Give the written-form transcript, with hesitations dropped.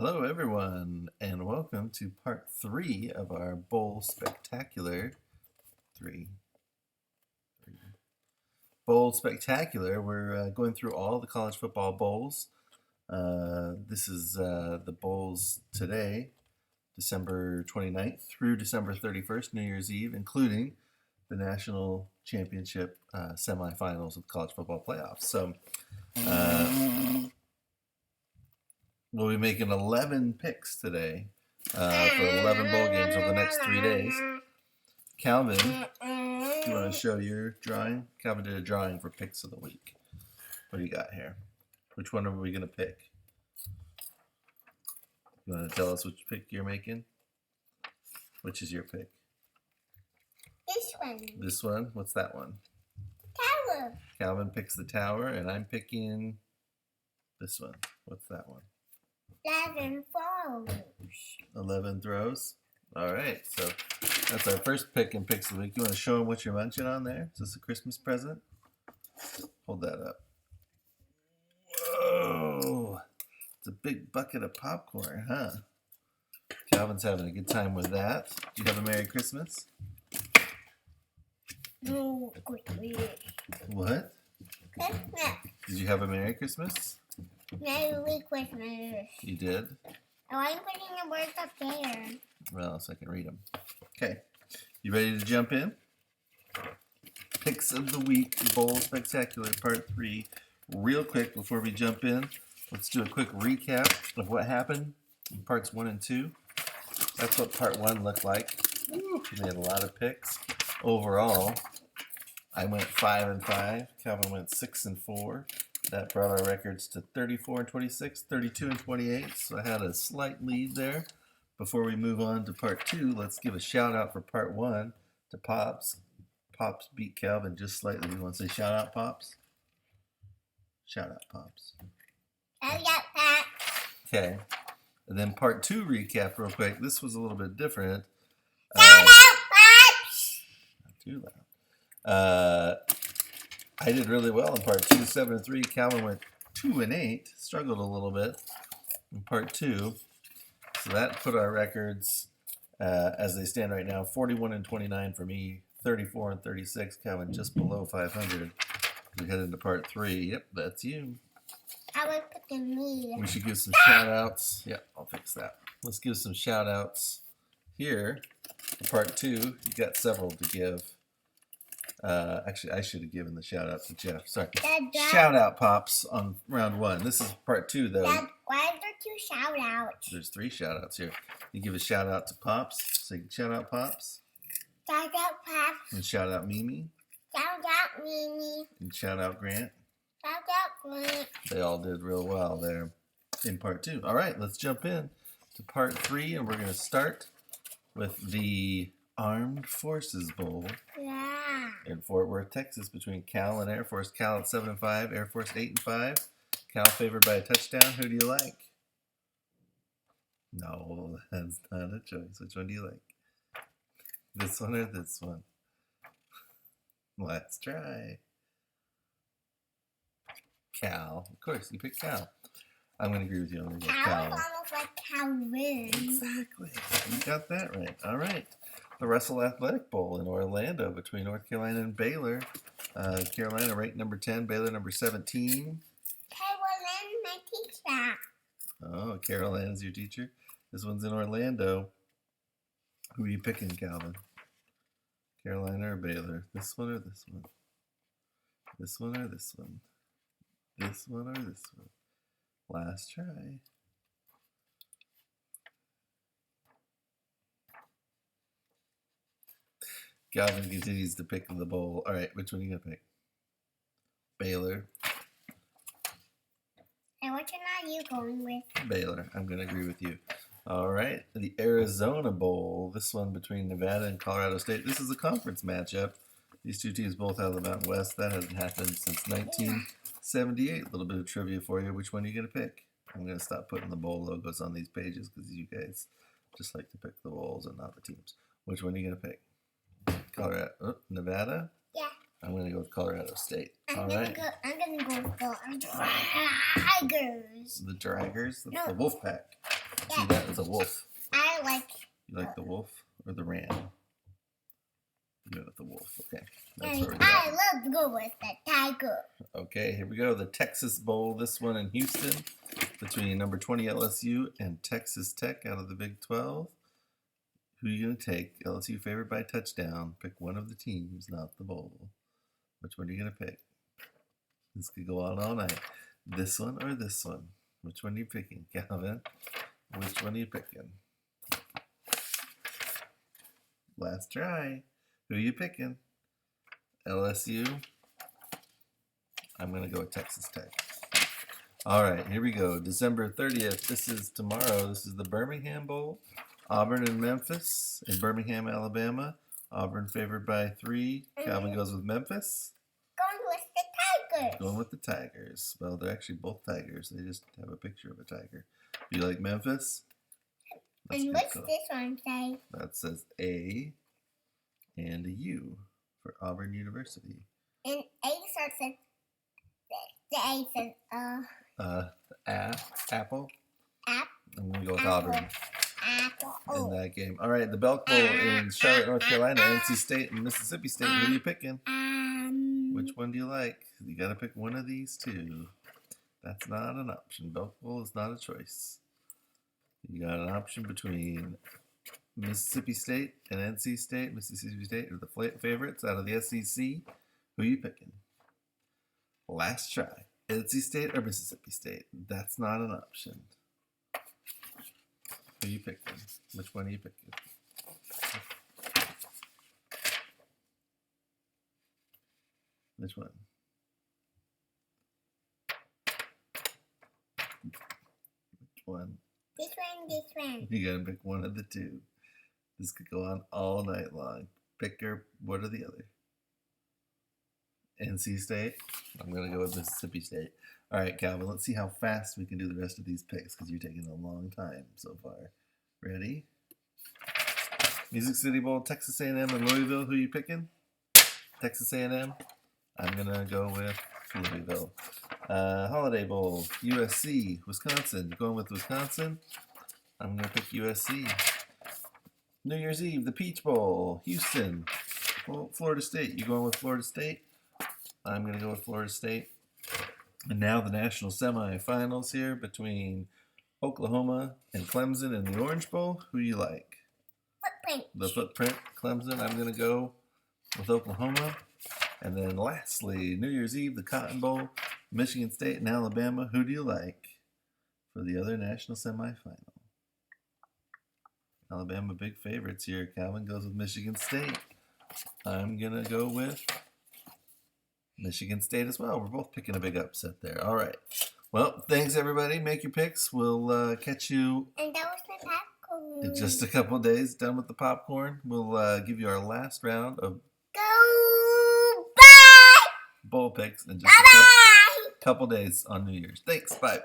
Hello, everyone, and welcome to part 3 of our Bowl Spectacular. Bowl Spectacular. We're going through all the college football bowls. This is the bowls today, December 29th through December 31st, New Year's Eve, including the national championship semifinals of the college football playoffs. So, we'll be making 11 picks today for 11 bowl games over the next 3 days. Calvin, do you want to show your drawing? Calvin did a drawing for picks of the week. What do you got here? Which one are we going to pick? You want to tell us which pick you're making? Which is your pick? This one. This one? What's that one? Tower. Calvin picks the tower, and I'm picking this one. What's that one? 11 throws. 11 throws. All right, so that's our first pick in picks of the week. You want to show them what you're munching on there? Is this a Christmas present? Hold that up. Whoa, it's a big bucket of popcorn, huh? Calvin's having a good time with that. Did you have a Merry Christmas? No, quickly. What? Christmas. Did you have a Merry Christmas? Merry Christmas. You did? I'm putting the words up there. Well, so I can read them. Okay, you ready to jump in? Picks of the week, Bowl Spectacular, part 3. Real quick before we jump in, let's do a quick recap of what happened in parts 1 and 2. That's what part 1 looked like. We had a lot of picks. Overall, I went 5 and 5. Calvin went 6 and 4. That brought our records to 34 and 26, 32 and 28. So I had a slight lead there. Before we move on to part 2, let's give a shout out for part 1 to Pops. Pops beat Calvin just slightly. You want to say shout out, Pops? Shout out, Pops. I got that. Okay. And then part 2 recap real quick. This was a little bit different. Shout out, Pops. Not too loud. I did really well in part 2, 7 and 3. Calvin went 2 and 8. Struggled a little bit in part 2. So that put our records as they stand right now: 41 and 29 for me, 34 and 36. Calvin just below 500. We head into part 3. Yep, that's you. I was picking me. We should give some shout outs. Yep, I'll fix that. Let's give some shout outs here. For part 2, you got several to give. Actually, I should have given the shout out to Jeff. Sorry. Dad, Shout out, Pops, on round 1. This is part 2, though. Dad, why are there 2 shout outs? There's 3 shout outs here. You give a shout out to Pops. So you can shout out Pops. Shout out, Pops. And shout out Mimi. Shout out, Mimi. And shout out Grant. Shout out, Grant. They all did real well there in part 2. All right, let's jump in to part 3, and we're going to start with the Armed Forces Bowl. Yeah. In Fort Worth, Texas, between Cal and Air Force. Cal at 7 and 5, Air Force 8 and 5. Cal favored by a touchdown. Who do you like? No, that's not a choice. Which one do you like? This one or this one? Let's try. Cal. Of course, you picked Cal. I'm going to agree with you. I'm going to go Cal is Cal. almost like Calvin. Exactly. You got that right. All right. The Russell Athletic Bowl in Orlando between North Carolina and Baylor. Carolina ranked number 10, Baylor number 17. Carolyn, my teacher. Oh, Carolina's your teacher. This one's in Orlando. Who are you picking, Calvin? Carolina or Baylor? This one or this one? This one or this one? This one or this one? Last try. Calvin continues to pick the bowl. All right, which one are you going to pick? Baylor. And which one are you going with? Baylor. I'm going to agree with you. All right, the Arizona Bowl. This one between Nevada and Colorado State. This is a conference matchup. These two teams both out of the Mountain West. That hasn't happened since 1978. A little bit of trivia for you. Which one are you going to pick? I'm going to stop putting the bowl logos on these pages because you guys just like to pick the bowls and not the teams. Which one are you going to pick? Nevada? Yeah. I'm going to go with Colorado State. I'm All gonna right. go with the Tigers. The Draggers? That's No. the Wolfpack. See that? It's a wolf. I like. You like the wolf or the ram? You go with the wolf. Okay. That's And where we I go. love to go with the tiger. Okay, here we go. The Texas Bowl. This one in Houston between number 20 LSU and Texas Tech out of the Big 12. Who are you going to take? LSU favored by a touchdown. Pick one of the teams, not the bowl. Which one are you going to pick? This could go on all night. This one or this one? Which one are you picking, Calvin? Which one are you picking? Last try. Who are you picking? LSU? I'm going to go with Texas Tech. All right, here we go. December 30th. This is tomorrow. This is the Birmingham Bowl. Auburn and Memphis in Birmingham, Alabama. Auburn favored by 3. Calvin goes with Memphis. Going with the tigers. Going with the Tigers. Well, they're actually both Tigers. They just have a picture of a tiger. Do you like Memphis? That's And good what's call. this one say? That says A and a U for Auburn University. And A starts with the A says Apple. app. I'm going to go with Apple. Auburn Apple. in Oh. that game. All right, the Belk Bowl in Charlotte, North Carolina, NC State and Mississippi State. Who are you picking? Which one do you like? You got to pick one of these two. That's not an option. Belk Bowl is not a choice. You got an option between Mississippi State and NC State. Mississippi State are the favorites out of the SEC. Who are you picking? Last try. NC State or Mississippi State? That's not an option. Who are you picking? Which one are you picking? Which one? Which one? This one, this one. You gotta pick one of the two. This could go on all night long. Pick your one or the other. NC State. I'm gonna go with Mississippi State. All right, Calvin. Let's see how fast we can do the rest of these picks because you're taking a long time so far. Ready? Music City Bowl, Texas A&M and Louisville. Who are you picking? Texas A&M. I'm gonna go with Louisville. Holiday Bowl, USC, Wisconsin. Going with Wisconsin. I'm gonna pick USC. New Year's Eve, the Peach Bowl, Houston, Florida State. You going with Florida State? I'm gonna go with Florida State. And now the national semifinals here between Oklahoma and Clemson in the Orange Bowl. Who do you like? Footprint. The Footprint, Clemson. I'm gonna go with Oklahoma. And then lastly, New Year's Eve, the Cotton Bowl, Michigan State and Alabama. Who do you like for the other national semifinal? Alabama big favorites here. Calvin goes with Michigan State. I'm going to go with Michigan State as well. We're both picking a big upset there. All right. Well, thanks, everybody. Make your picks. We'll catch you And that was my popcorn. in just a couple of days. Done with the popcorn. We'll give you our last round of Go bye. bowl picks in just Bye a bye. couple days on New Year's. Thanks. Bye.